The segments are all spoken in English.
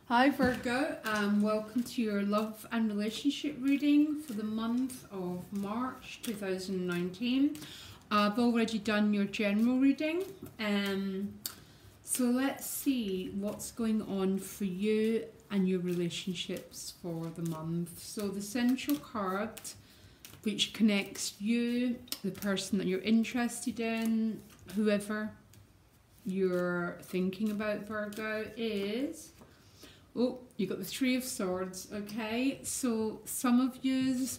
Hi Virgo, welcome to your love and relationship reading for the month of March 2019. I've already done your general reading, so let's see what's going on for you and your relationships for the month. So the central card, which connects you, the person that you're interested in, whoever you're thinking about, Virgo, is... Oh, you got the Three of Swords, okay? So some of yous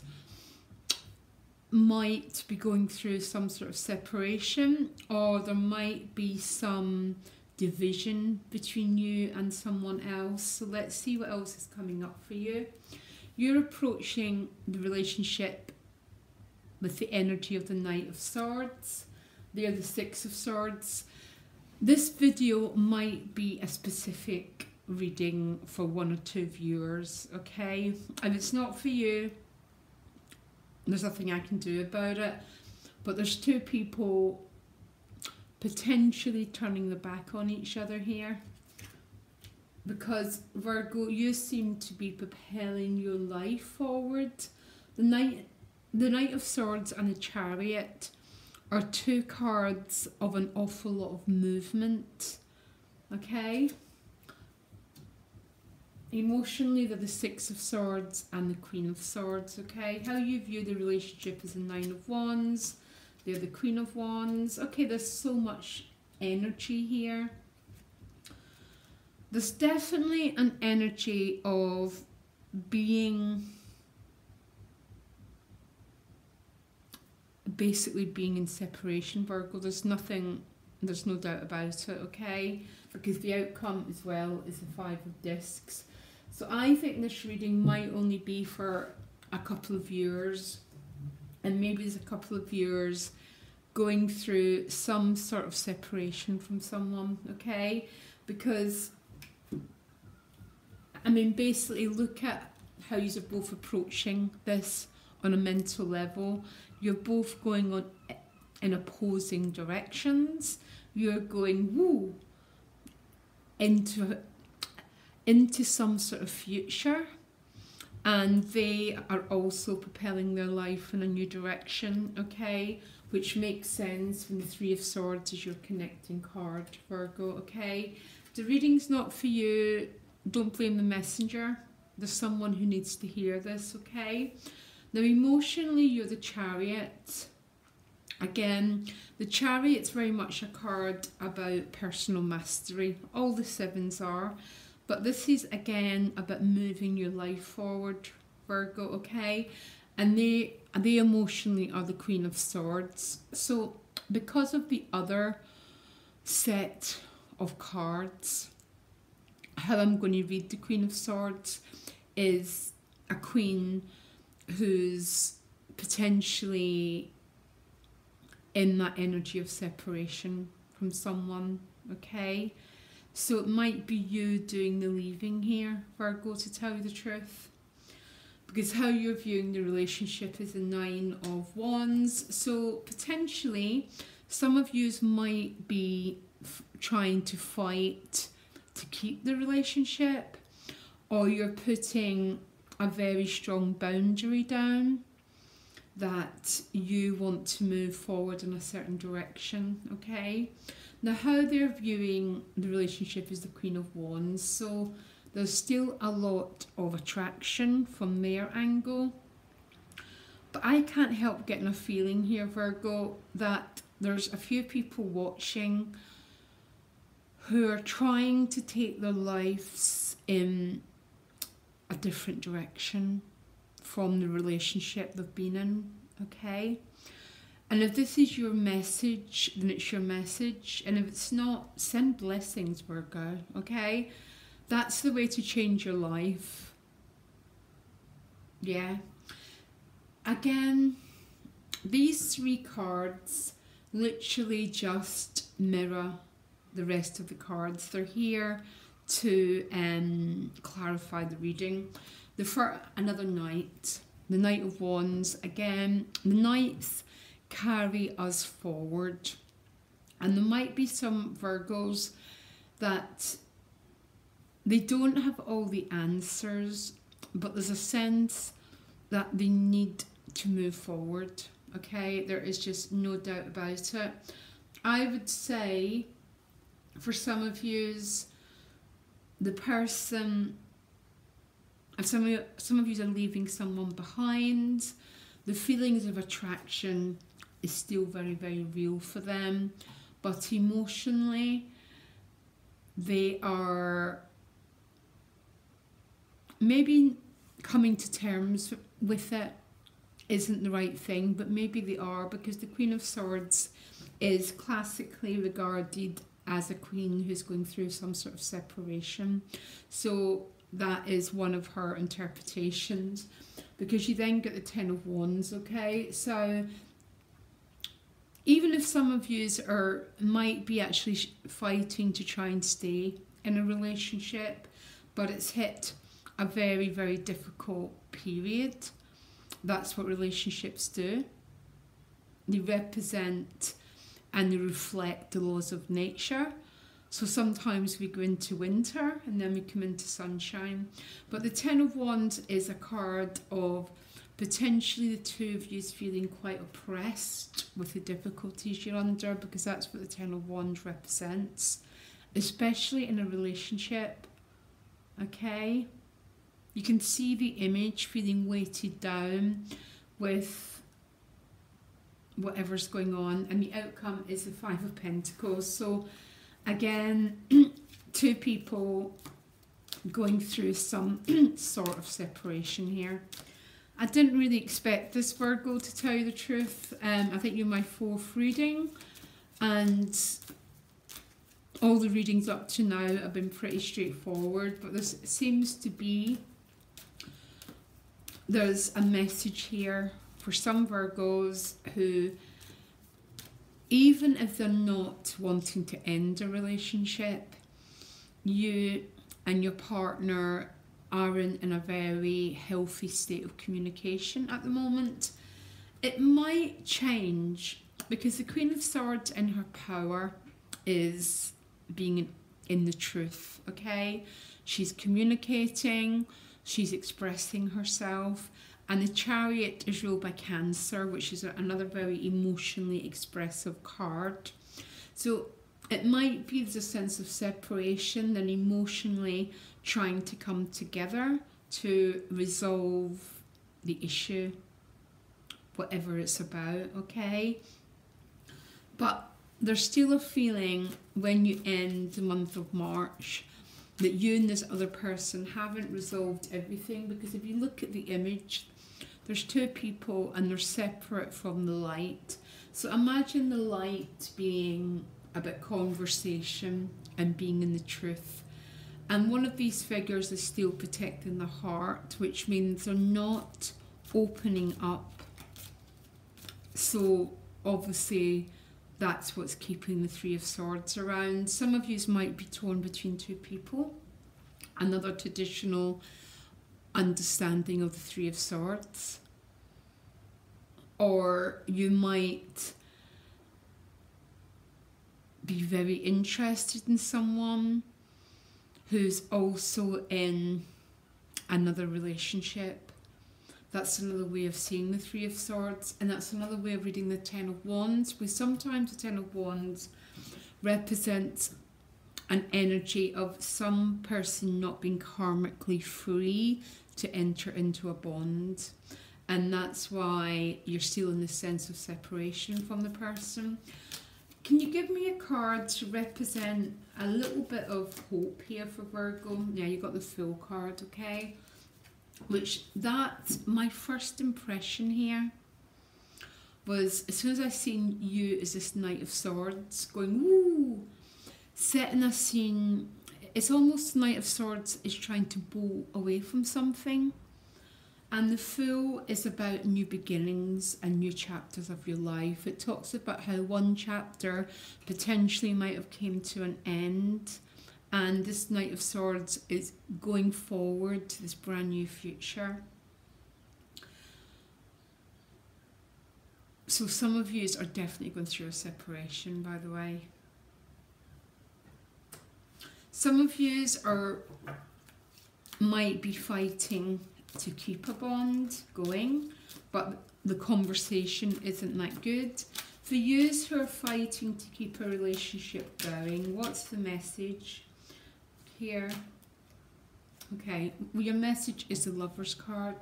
might be going through some sort of separation, or there might be some division between you and someone else. So let's see what else is coming up for you. You're approaching the relationship with the energy of the Knight of Swords. They're the Six of Swords. This video might be a specific reading for one or two viewers, okay? If it's not for you, there's nothing I can do about it, but there's two people potentially turning their back on each other here, because Virgo, you seem to be propelling your life forward. The Knight of Swords and the Chariot are two cards of an awful lot of movement, okay? Emotionally, they're the Six of Swords and the Queen of Swords, okay? How you view the relationship is the Nine of Wands. They're the Queen of Wands. Okay, there's so much energy here. There's definitely an energy of basically being in separation, Virgo. There's no doubt about it, okay? Because the outcome as well is the Five of Discs. So I think this reading might only be for a couple of viewers, and maybe there's a couple of viewers going through some sort of separation from someone, okay? Because, I mean, basically look at how you're both approaching this on a mental level. You're both going on in opposing directions. You're going into some sort of future, and they are also propelling their life in a new direction, okay? Which makes sense when the Three of Swords is your connecting card, Virgo, okay? The reading's not for you. Don't blame the messenger. There's someone who needs to hear this, okay? Now, emotionally, you're the Chariot. Again, the Chariot's very much a card about personal mastery. All the sevens are. But this is, again, about moving your life forward, Virgo, okay? And they emotionally are the Queen of Swords. So because of the other set of cards, how I'm going to read the Queen of Swords is a queen who's potentially in that energy of separation from someone, okay? So it might be you doing the leaving here, Virgo, to tell you the truth. Because how you're viewing the relationship is the Nine of Wands. So potentially some of you might be trying to fight to keep the relationship, or you're putting a very strong boundary down that you want to move forward in a certain direction, okay? Now, how they're viewing the relationship is the Queen of Wands, so there's still a lot of attraction from their angle. But I can't help getting a feeling here, Virgo, that there's a few people watching who are trying to take their lives in a different direction from the relationship they've been in, okay? And if this is your message, then it's your message. And if it's not, send blessings, Virgo, okay? That's the way to change your life. Yeah. Again, these three cards literally just mirror the rest of the cards. They're here to clarify the reading. For another Knight, the Knight of Wands. Again, the Knights carry us forward, and there might be some Virgos that They don't have all the answers, but there's a sense that they need to move forward. Okay, there is just no doubt about it. I would say for some of yous, the person, some of yous are leaving someone behind. The feelings of attraction is still very, very real for them, but emotionally they are maybe coming to terms with it isn't the right thing, but maybe they are, because the Queen of Swords is classically regarded as a queen who's going through some sort of separation. So that is one of her interpretations, because you then get the Ten of Wands. Okay, so even if some of yous might be actually fighting to try and stay in a relationship, but it's hit a very, very difficult period. That's what relationships do. They represent and they reflect the laws of nature. So sometimes we go into winter and then we come into sunshine. But the Ten of Wands is a card of potentially the two of you feeling quite oppressed with the difficulties you're under, because that's what the Ten of Wands represents, especially in a relationship. Okay? You can see the image feeling weighted down with whatever's going on, and the outcome is the Five of Pentacles. So again, two people going through some sort of separation here. I didn't really expect this, Virgo, to tell you the truth. I think you're my fourth reading, and all the readings up to now have been pretty straightforward, but this seems to be, there's a message here for some Virgos who, even if they're not wanting to end a relationship, you and your partner aren't in a very healthy state of communication at the moment. It might change, because the Queen of Swords in her power is being in the truth. Okay, she's communicating, she's expressing herself, and the Chariot is ruled by Cancer, which is another very emotionally expressive card. So it might be there's a sense of separation, then emotionally trying to come together to resolve the issue, whatever it's about. Okay, but there's still a feeling when you end the month of March that you and this other person haven't resolved everything, because if you look at the image, there's two people and they're separate from the light. So imagine the light being about conversation and being in the truth. And one of these figures is still protecting the heart, which means they're not opening up. So obviously that's what's keeping the Three of Swords around. Some of you might be torn between two people, another traditional understanding of the Three of Swords, or you might be very interested in someone who's also in another relationship. That's another way of seeing the Three of Swords, and that's another way of reading the Ten of Wands, because sometimes the Ten of Wands represents an energy of some person not being karmically free to enter into a bond, and that's why you're still in the sense of separation from the person. Can you give me a card to represent a little bit of hope here for Virgo? Yeah, you got the Fool card, okay? Which, that's my first impression here, was as soon as I seen you as this Knight of Swords going, woo, setting a scene. It's almost the Knight of Swords is trying to bolt away from something, and the Fool is about new beginnings and new chapters of your life. It talks about how one chapter potentially might have came to an end, and this Knight of Swords is going forward to this brand new future. So some of you are definitely going through a separation, by the way. Some of yous might be fighting to keep a bond going, but the conversation isn't that good. For yous who are fighting to keep a relationship going, what's the message here? Okay, well, your message is the Lover's card,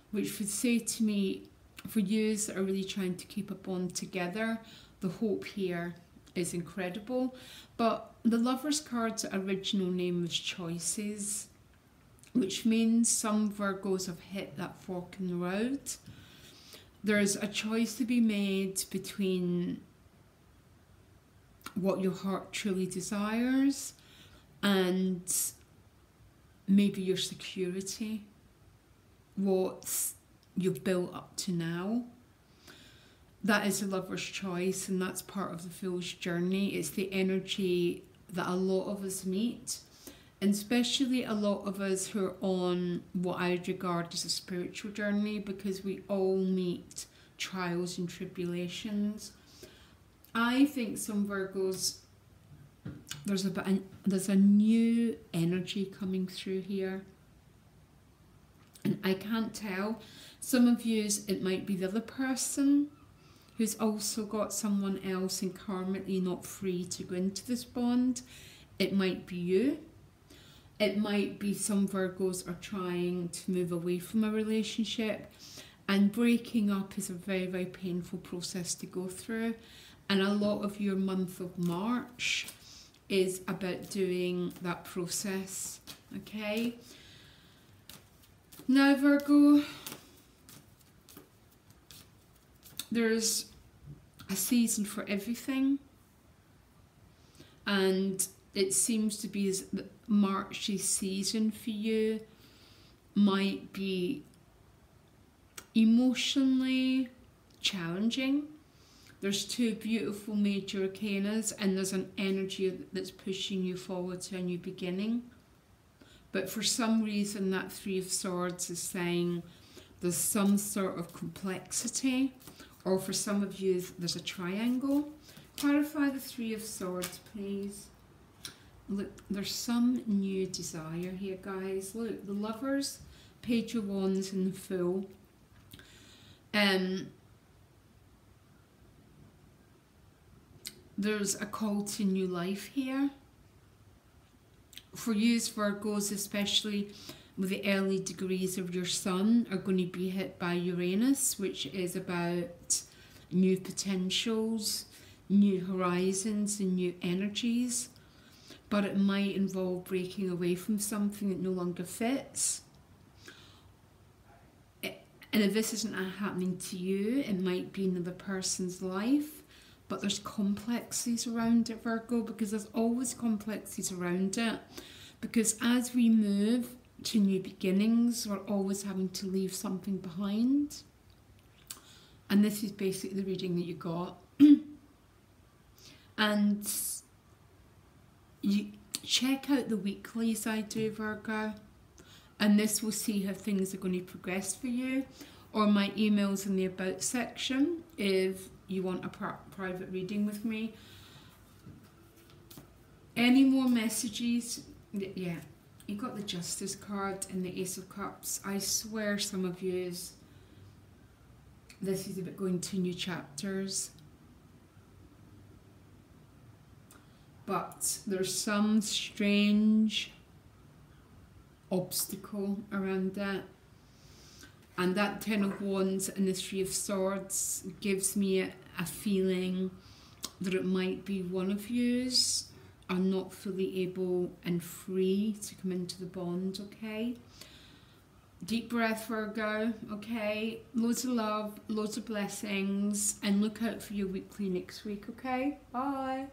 which would say to me, for yous that are really trying to keep a bond together, the hope here is incredible. But the Lover's card's original name was Choices, which means some Virgos have hit that fork in the road. There's a choice to be made between what your heart truly desires and maybe your security, what you've built up to now. That is a lover's choice, and that's part of the Fool's journey. It's the energy that a lot of us meet, and especially a lot of us who are on what I would regard as a spiritual journey, because we all meet trials and tribulations. I think some Virgos, there's a new energy coming through here, and I can't tell. Some of yous, it might be the other person who's also got someone else and karmically not free to go into this bond. It might be you. It might be some Virgos are trying to move away from a relationship, and breaking up is a very, very painful process to go through. And a lot of your month of March is about doing that process, okay? Now, Virgo, there's a season for everything, and it seems to be that March's season for you might be emotionally challenging. There's two beautiful major arcanas, and there's an energy that's pushing you forward to a new beginning. But for some reason, that Three of Swords is saying there's some sort of complexity, or for some of you, there's a triangle. Clarify the Three of Swords, please. Look, there's some new desire here, guys. Look, the Lovers, Page of Wands, and the Fool. There's a call to new life here. For you as Virgos, especially with the early degrees of your sun, are going to be hit by Uranus, which is about new potentials, new horizons, and new energies. But it might involve breaking away from something that no longer fits. And if this isn't happening to you, it might be another person's life. But there's complexities around it, Virgo, because there's always complexities around it. Because as we move to new beginnings, we're always having to leave something behind. And this is basically the reading that you got. And you check out the weeklies I do, Virgo, and this will see how things are going to progress for you, or my emails in the About section if you want a private reading with me. Any more messages? Yeah, you got the Justice card and the Ace of Cups. I swear some of you, this is about going to new chapters. But there's some strange obstacle around that. And that Ten of Wands and the Three of Swords gives me a feeling that it might be one of yous are not fully able and free to come into the bond, okay? Deep breath, Virgo, okay? Loads of love, loads of blessings, and look out for your weekly next week, okay? Bye.